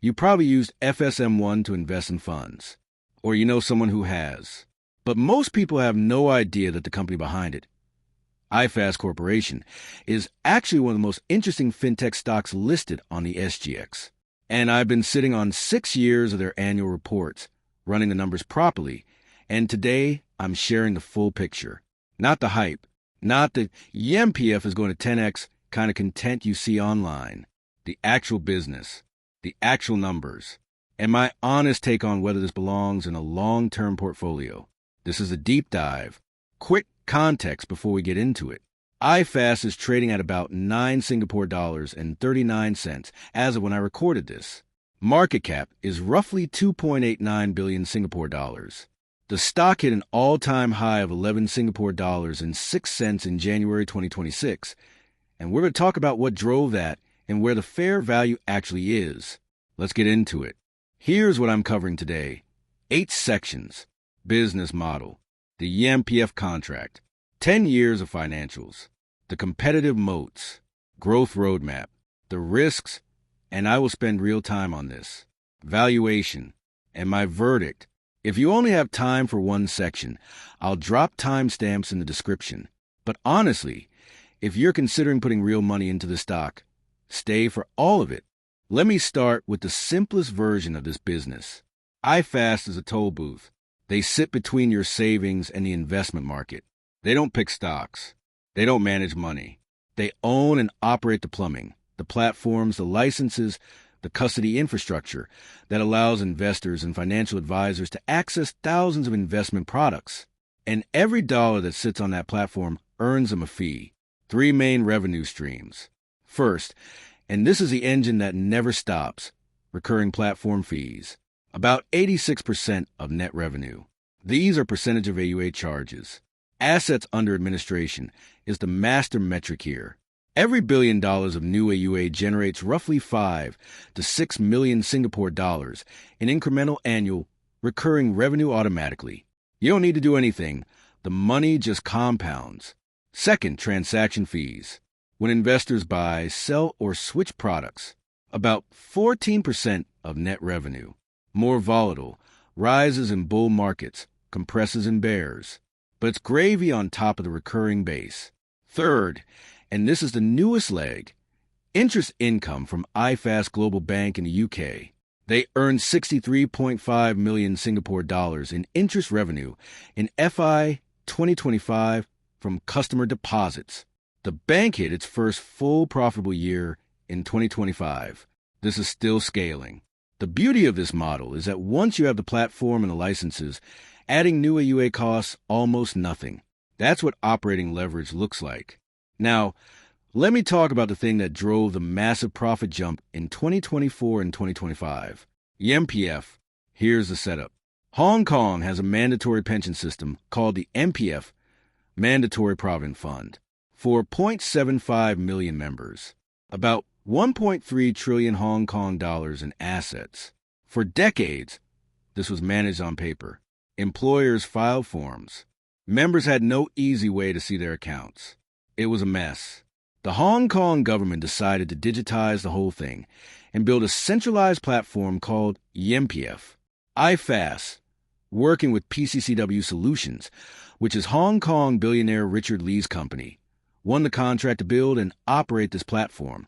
You probably used FSMOne to invest in funds, or you know someone who has. But most people have no idea that the company behind it, iFAST Corporation, is actually one of the most interesting fintech stocks listed on the SGX. And I've been sitting on 6 years of their annual reports, running the numbers properly, and today I'm sharing the full picture. Not the hype, not the eMPF is going to 10x kind of content you see online. The actual business, the actual numbers, and my honest take on whether this belongs in a long-term portfolio. This is a deep dive. Quick context before we get into it. iFAST is trading at about 9 Singapore dollars and 39 cents as of when I recorded this. Market cap is roughly 2.89 billion Singapore dollars. The stock hit an all-time high of 11 Singapore dollars and 6 cents in January 2026, and we're going to talk about what drove that and where the fair value actually is. Let's get into it. Here's what I'm covering today. 8 sections. Business model. The eMPF contract. 10 years of financials. The competitive moats. Growth roadmap. The risks, and I will spend real time on this. Valuation. And my verdict. If you only have time for one section, I'll drop timestamps in the description. But honestly, if you're considering putting real money into the stock, stay for all of it. Let me start with the simplest version of this business. iFAST is a toll booth. They sit between your savings and the investment market. They don't pick stocks. They don't manage money. They own and operate the plumbing, the platforms, the licenses, the custody infrastructure that allows investors and financial advisors to access thousands of investment products. And every dollar that sits on that platform earns them a fee. 3 main revenue streams. First, and this is the engine that never stops, recurring platform fees. About 86% of net revenue. These are percentage of AUA charges. Assets under administration is the master metric here. Every $1 billion of new AUA generates roughly 5 to 6 million Singapore dollars in incremental annual recurring revenue automatically. You don't need to do anything. The money just compounds. Second, transaction fees. When investors buy, sell, or switch products, about 14% of net revenue. More volatile, rises in bull markets, compresses in bears. But it's gravy on top of the recurring base. Third, and this is the newest leg, interest income from iFAST Global Bank in the UK. They earned 63.5 million Singapore dollars in interest revenue in FY 2025 from customer deposits. The bank hit its first full profitable year in 2025. This is still scaling. The beauty of this model is that once you have the platform and the licenses, adding new AUA costs almost nothing. That's what operating leverage looks like. Now, let me talk about the thing that drove the massive profit jump in 2024 and 2025. eMPF. Here's the setup. Hong Kong has a mandatory pension system called the eMPF, Mandatory Provident Fund, for 0.75 million members. About 1.3 trillion Hong Kong dollars in assets. For decades, this was managed on paper. Employers filed forms. Members had no easy way to see their accounts. It was a mess. The Hong Kong government decided to digitize the whole thing and build a centralized platform called eMPF. iFAST, working with PCCW Solutions, which is Hong Kong billionaire Richard Lee's company, won the contract to build and operate this platform.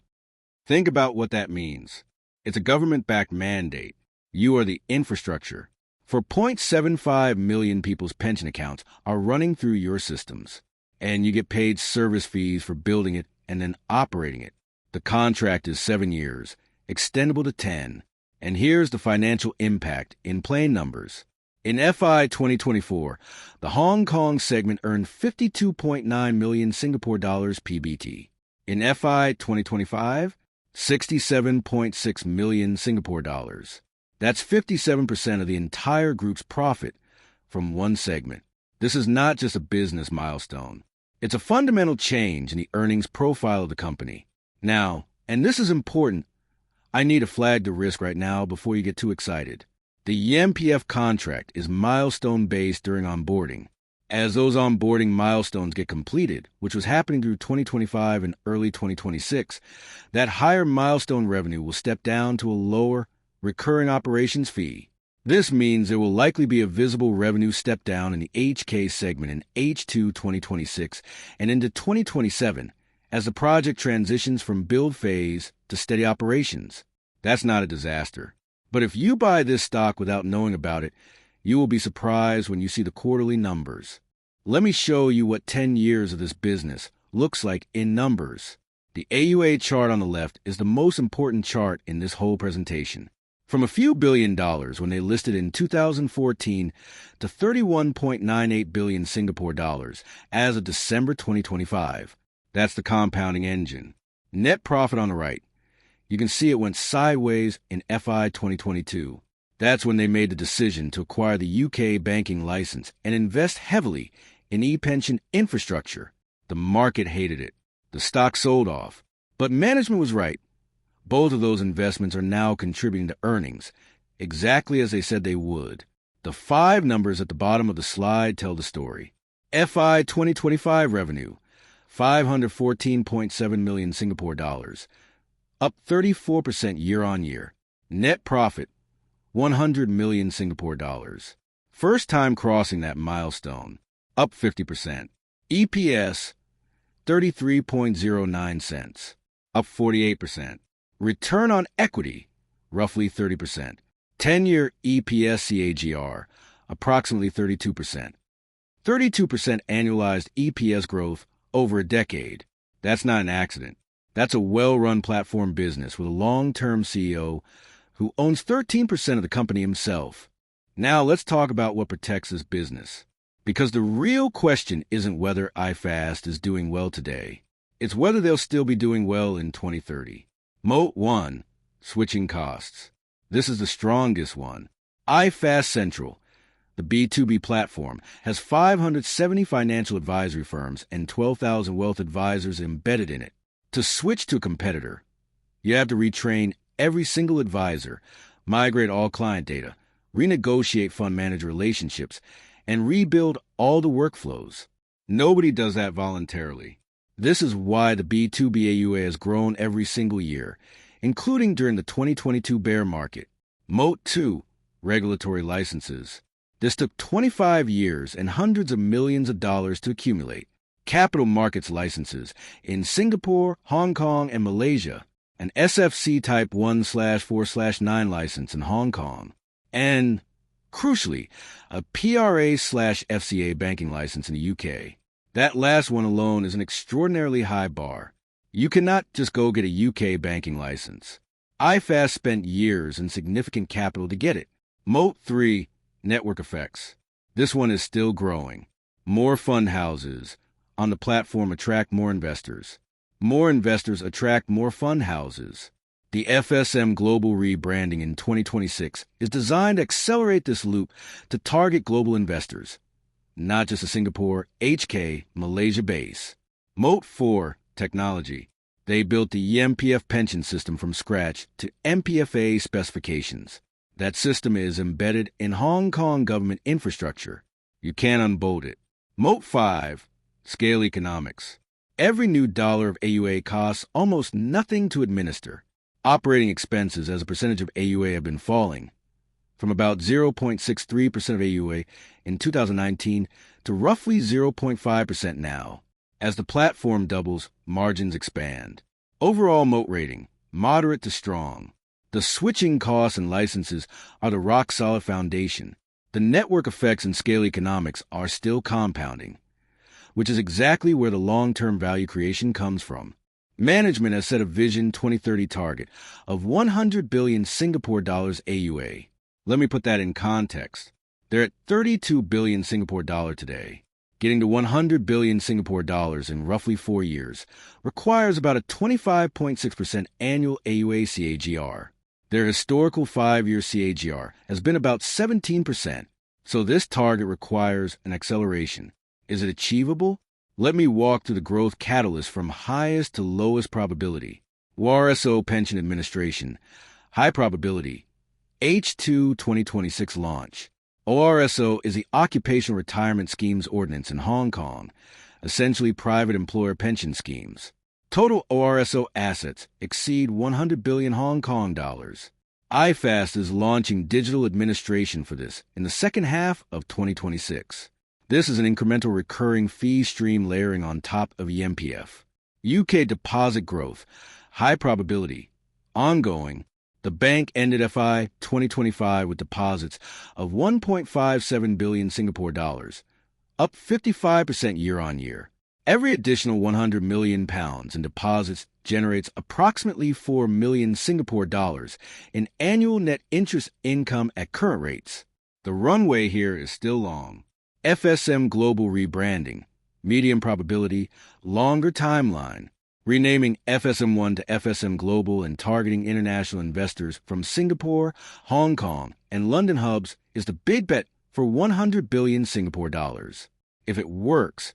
Think about what that means. It's a government-backed mandate. You are the infrastructure. For 0.75 million people's pension accounts are running through your systems, and you get paid service fees for building it and then operating it. The contract is 7 years, extendable to 10. And here's the financial impact in plain numbers. In FY 2024, the Hong Kong segment earned 52.9 million Singapore dollars PBT. In FY 2025, 67.6 million Singapore dollars. That's 57% of the entire group's profit from one segment. This is not just a business milestone. It's a fundamental change in the earnings profile of the company. Now, and this is important, I need to flag the risk right now before you get too excited. The eMPF contract is milestone-based during onboarding. As those onboarding milestones get completed, which was happening through 2025 and early 2026, that higher milestone revenue will step down to a lower recurring operations fee. This means there will likely be a visible revenue step down in the HK segment in H2 2026 and into 2027 as the project transitions from build phase to steady operations. That's not a disaster. But if you buy this stock without knowing about it, you will be surprised when you see the quarterly numbers. Let me show you what 10 years of this business looks like in numbers. The AUA chart on the left is the most important chart in this whole presentation. From a few $1 billion when they listed in 2014 to 31.98 billion Singapore dollars as of December 2025. That's the compounding engine. Net profit on the right. You can see it went sideways in FY 2022. That's when they made the decision to acquire the UK banking license and invest heavily in e-pension infrastructure. The market hated it. The stock sold off. But management was right. Both of those investments are now contributing to earnings, exactly as they said they would. The 5 numbers at the bottom of the slide tell the story. FY 2025 revenue, 514.7 million Singapore dollars, up 34% year-on-year. Net profit, 100 million Singapore dollars. First time crossing that milestone, up 50%. EPS, 33.09 cents, up 48%. Return on equity, roughly 30%. 10-year EPS CAGR, approximately 32%. 32% annualized EPS growth over a decade. That's not an accident. That's a well-run platform business with a long-term CEO who owns 13% of the company himself. Now let's talk about what protects this business. Because the real question isn't whether iFAST is doing well today. It's whether they'll still be doing well in 2030. Moat 1, switching costs. This is the strongest one. iFAST Central, the B2B platform, has 570 financial advisory firms and 12,000 wealth advisors embedded in it. To switch to a competitor, you have to retrain every single advisor, migrate all client data, renegotiate fund manager relationships, and rebuild all the workflows. Nobody does that voluntarily. This is why the B2B AUA has grown every single year, including during the 2022 bear market. Moat 2, regulatory licenses. This took 25 years and hundreds of millions of dollars to accumulate. Capital markets licenses in Singapore, Hong Kong, and Malaysia. An SFC Type 1/4/9 license in Hong Kong. And, crucially, a PRA/FCA banking license in the UK. That last one alone is an extraordinarily high bar. You cannot just go get a UK banking license. iFAST spent years and significant capital to get it. Moat 3, network effects. This one is still growing. More fund houses on the platform attract more investors. More investors attract more fund houses. The FSM Global rebranding in 2026 is designed to accelerate this loop to target global investors, not just a Singapore, HK, Malaysia base. Moat 4, technology. They built the eMPF pension system from scratch to MPFA specifications. That system is embedded in Hong Kong government infrastructure. You can't unbolt it. Moat 5, scale economics. Every new dollar of AUA costs almost nothing to administer. Operating expenses as a percentage of AUA have been falling, from about 0.63% of AUA in 2019 to roughly 0.5% now. As the platform doubles, margins expand. Overall Moat rating, moderate to strong. The switching costs and licenses are the rock-solid foundation. The network effects and scale economics are still compounding, which is exactly where the long-term value creation comes from. Management has set a Vision 2030 target of 100 billion Singapore dollars AUA. Let me put that in context. They're at 32 billion Singapore dollar today. Getting to 100 billion Singapore dollars in roughly 4 years requires about a 25.6% annual AUA CAGR. Their historical 5-year CAGR has been about 17%, so this target requires an acceleration. Is it achievable? Let me walk through the growth catalyst from highest to lowest probability. WRSO Pension Administration, high probability. H2 2026 launch. ORSO is the Occupational Retirement Schemes Ordinance in Hong Kong, essentially private employer pension schemes. Total ORSO assets exceed 100 billion Hong Kong dollars. iFAST is launching digital administration for this in the second half of 2026. This is an incremental recurring fee stream layering on top of eMPF. UK deposit growth, high probability, ongoing. The bank ended FY 2025 with deposits of 1.57 billion Singapore dollars, up 55% year on year. Every additional 100 million pounds in deposits generates approximately 4 million Singapore dollars in annual net interest income at current rates. The runway here is still long. FSM Global rebranding, medium probability, longer timeline. Renaming FSMOne to FSM Global and targeting international investors from Singapore, Hong Kong, and London hubs is the big bet for 100 billion Singapore dollars. If it works,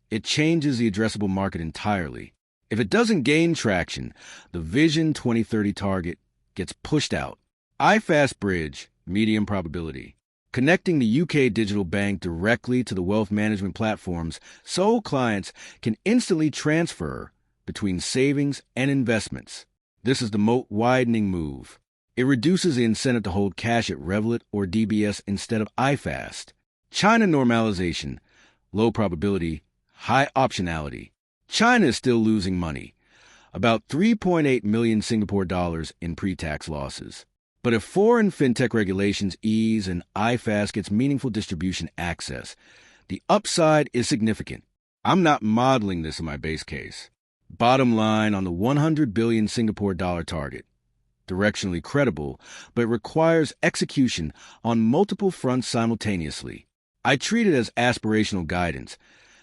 it changes the addressable market entirely. If it doesn't gain traction, the Vision 2030 target gets pushed out. iFAST Bridge, medium probability. Connecting the UK digital bank directly to the wealth management platforms so clients can instantly transfer between savings and investments. This is the moat widening move. It reduces the incentive to hold cash at Revolut or DBS instead of iFAST. China normalization, low probability, high optionality. China is still losing money, about 3.8 million Singapore dollars in pre-tax losses. But if foreign fintech regulations ease and iFAST gets meaningful distribution access, the upside is significant. I'm not modeling this in my base case. Bottom line on the 100 billion Singapore dollar target. Directionally credible, but requires execution on multiple fronts simultaneously. I treat it as aspirational guidance,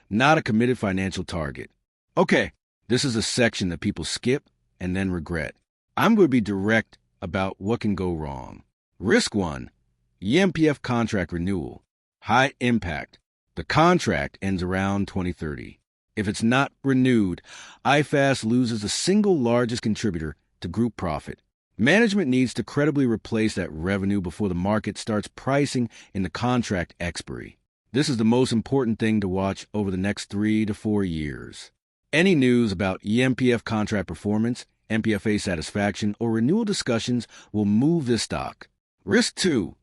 not a committed financial target. Okay, this is a section that people skip and then regret. I'm going to be direct about what can go wrong. Risk 1, eMPF contract renewal. High impact. The contract ends around 2030. If it's not renewed, iFAST loses the single largest contributor to group profit. Management needs to credibly replace that revenue before the market starts pricing in the contract expiry. This is the most important thing to watch over the next 3 to 4 years. Any news about eMPF contract performance, MPFA satisfaction, or renewal discussions will move this stock. Risk 2,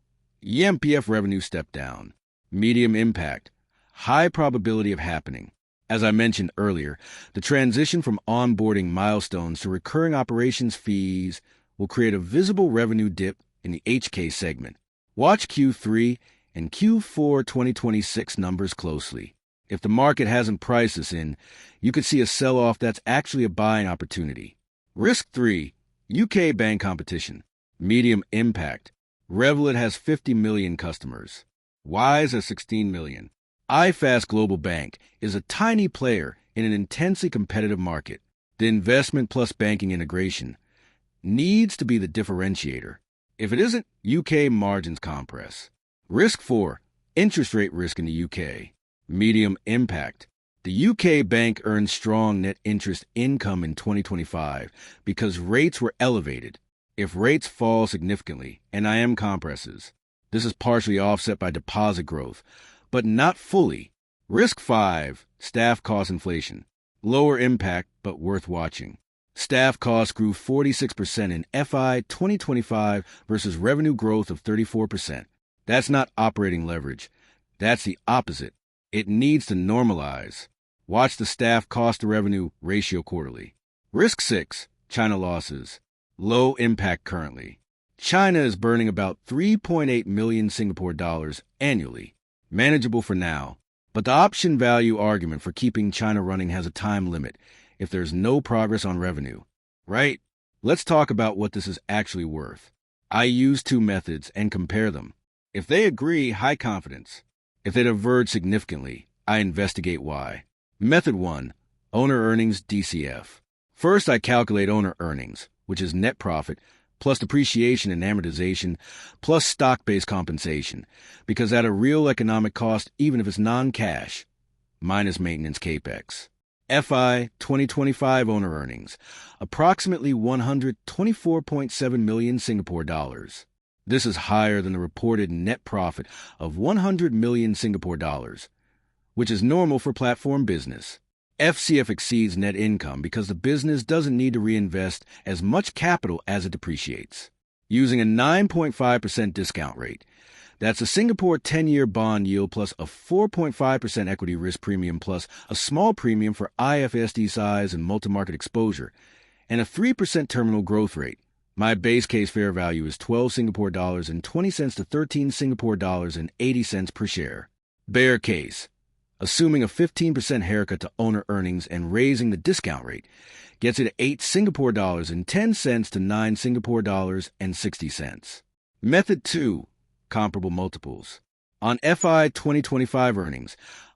eMPF revenue step down. Medium impact. High probability of happening. As I mentioned earlier, the transition from onboarding milestones to recurring operations fees will create a visible revenue dip in the HK segment. Watch Q3 and Q4 2026 numbers closely. If the market hasn't priced this in, you could see a sell-off that's actually a buying opportunity. Risk 3, UK bank competition. Medium impact. Revolut has 50 million customers. Wise has 16 million. iFAST Global Bank is a tiny player in an intensely competitive market. The investment plus banking integration needs to be the differentiator. If it isn't, UK margins compress. Risk 4, interest rate risk in the UK. Medium impact. The UK bank earned strong net interest income in 2025 because rates were elevated. If rates fall significantly, NIM compresses. This is partially offset by deposit growth, but not fully. Risk 5, staff cost inflation. Lower impact, but worth watching. Staff costs grew 46% in FI 2025 versus revenue growth of 34%. That's not operating leverage. That's the opposite. It needs to normalize. Watch the staff cost to revenue ratio quarterly. Risk 6, China losses. Low impact currently. China is burning about 3.8 million Singapore dollars annually. Manageable for now, but the option value argument for keeping China running has a time limit if there's no progress on revenue. Right? Let's talk about what this is actually worth. I use 2 methods and compare them. If they agree, high confidence. If they diverge significantly, I investigate why. Method 1, owner earnings DCF. First, I calculate owner earnings, which is net profit, plus depreciation and amortization, plus stock-based compensation, because at a real economic cost, even if it's non-cash, minus maintenance capex. FI 2025 owner earnings, approximately 124.7 million Singapore dollars. This is higher than the reported net profit of 100 million Singapore dollars, which is normal for platform business. FCF exceeds net income because the business doesn't need to reinvest as much capital as it depreciates. using a 9.5% discount rate. That's a Singapore 10-year bond yield plus a 4.5% equity risk premium plus a small premium for iFAST size and multi-market exposure, and a 3% terminal growth rate. My base case fair value is 12 Singapore dollars and 20 cents to 13 Singapore dollars and 80 cents per share. Bear case, assuming a 15% haircut to owner earnings and raising the discount rate, gets it at 8 Singapore dollars and 10 cents to 9 Singapore dollars and 60 cents. Method 2. Comparable multiples. On FI 2025 earnings,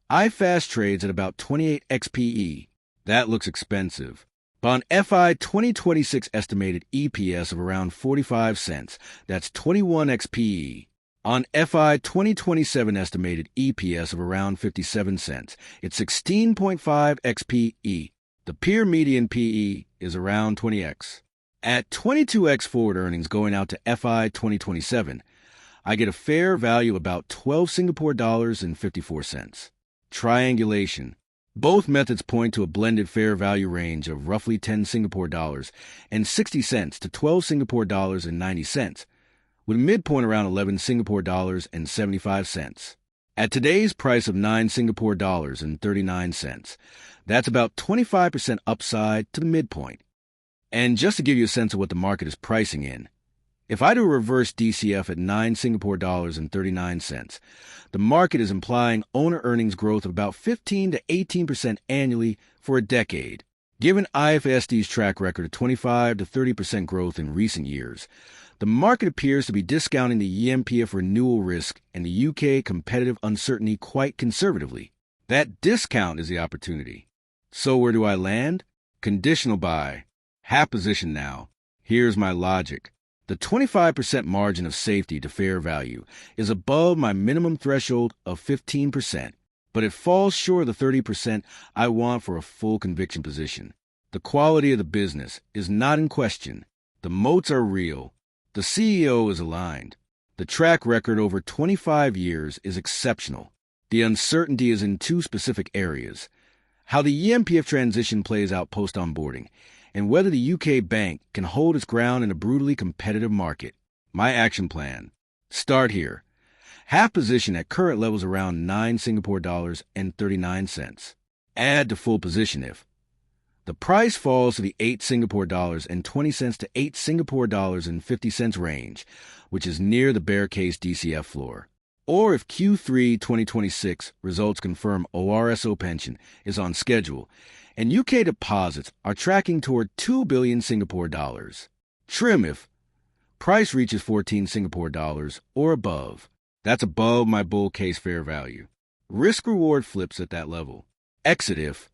iFAST trades at about 28x PE. That looks expensive. But on FI 2026 estimated EPS of around 45 cents, that's 21x PE. On FI 2027 estimated EPS of around 57 cents, it's 16.5x PE. The peer median PE is around 20x. At 22x forward earnings going out to FI 2027, I get a fair value of about 12 Singapore dollars and 54 cents. Triangulation. Both methods point to a blended fair value range of roughly 10 Singapore dollars and 60 cents to 12 Singapore dollars and 90 cents, with a midpoint around 11 Singapore dollars and 75 cents. At today's price of 9 Singapore dollars and 39 cents, that's about 25% upside to the midpoint. And just to give you a sense of what the market is pricing in, if I do a reverse DCF at 9 Singapore dollars and 39 cents, the market is implying owner earnings growth of about 15 to 18% annually for a decade. Given iFAST's track record of 25 to 30% growth in recent years, the market appears to be discounting the eMPF renewal risk and the UK competitive uncertainty quite conservatively. That discount is the opportunity. So where do I land? Conditional buy. Half position now. Here's my logic. The 25% margin of safety to fair value is above my minimum threshold of 15%, but it falls short of the 30% I want for a full conviction position. The quality of the business is not in question. The moats are real. The CEO is aligned. The track record over 25 years is exceptional. The uncertainty is in two specific areas: how the eMPF transition plays out post-onboarding, and whether the UK bank can hold its ground in a brutally competitive market. My action plan. Start here. Half position at current levels around 9 Singapore dollars and 39 cents. Add to full position if the price falls to the 8 Singapore dollars and 20 cents to 8 Singapore dollars and 50 cents range, which is near the bear case DCF floor. Or if Q3 2026 results confirm ORSO pension is on schedule and UK deposits are tracking toward 2 billion Singapore dollars. Trim if price reaches 14 Singapore dollars or above. That's above my bull case fair value. Risk-reward flips at that level. Exit if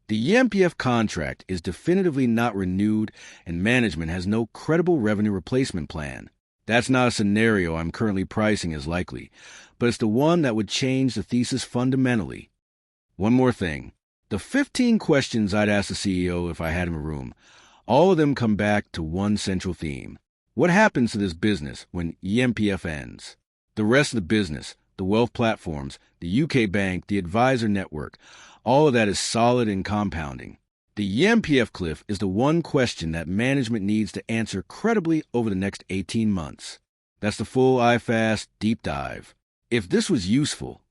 the eMPF contract is definitively not renewed and management has no credible revenue replacement plan. That's not a scenario I'm currently pricing as likely, but it's the one that would change the thesis fundamentally. One more thing. The 15 questions I'd ask the CEO if I had him in a room, all of them come back to one central theme. What happens to this business when eMPF ends? The rest of the business, the wealth platforms, the UK bank, the advisor network, all of that is solid and compounding. The eMPF cliff is the one question that management needs to answer credibly over the next 18 months. That's the full iFAST deep dive. If this was useful,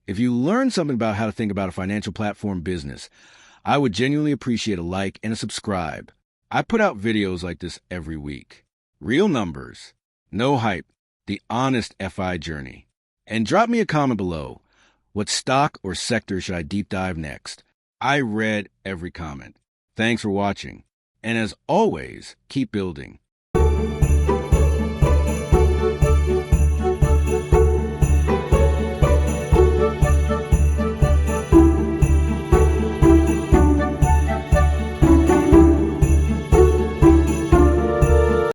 if you learned something about how to think about a financial platform business, I would genuinely appreciate a like and a subscribe. I put out videos like this every week. Real numbers, no hype, the honest FI journey. And drop me a comment below. What stock or sector should I deep dive next? I read every comment. Thanks for watching. And as always, keep building.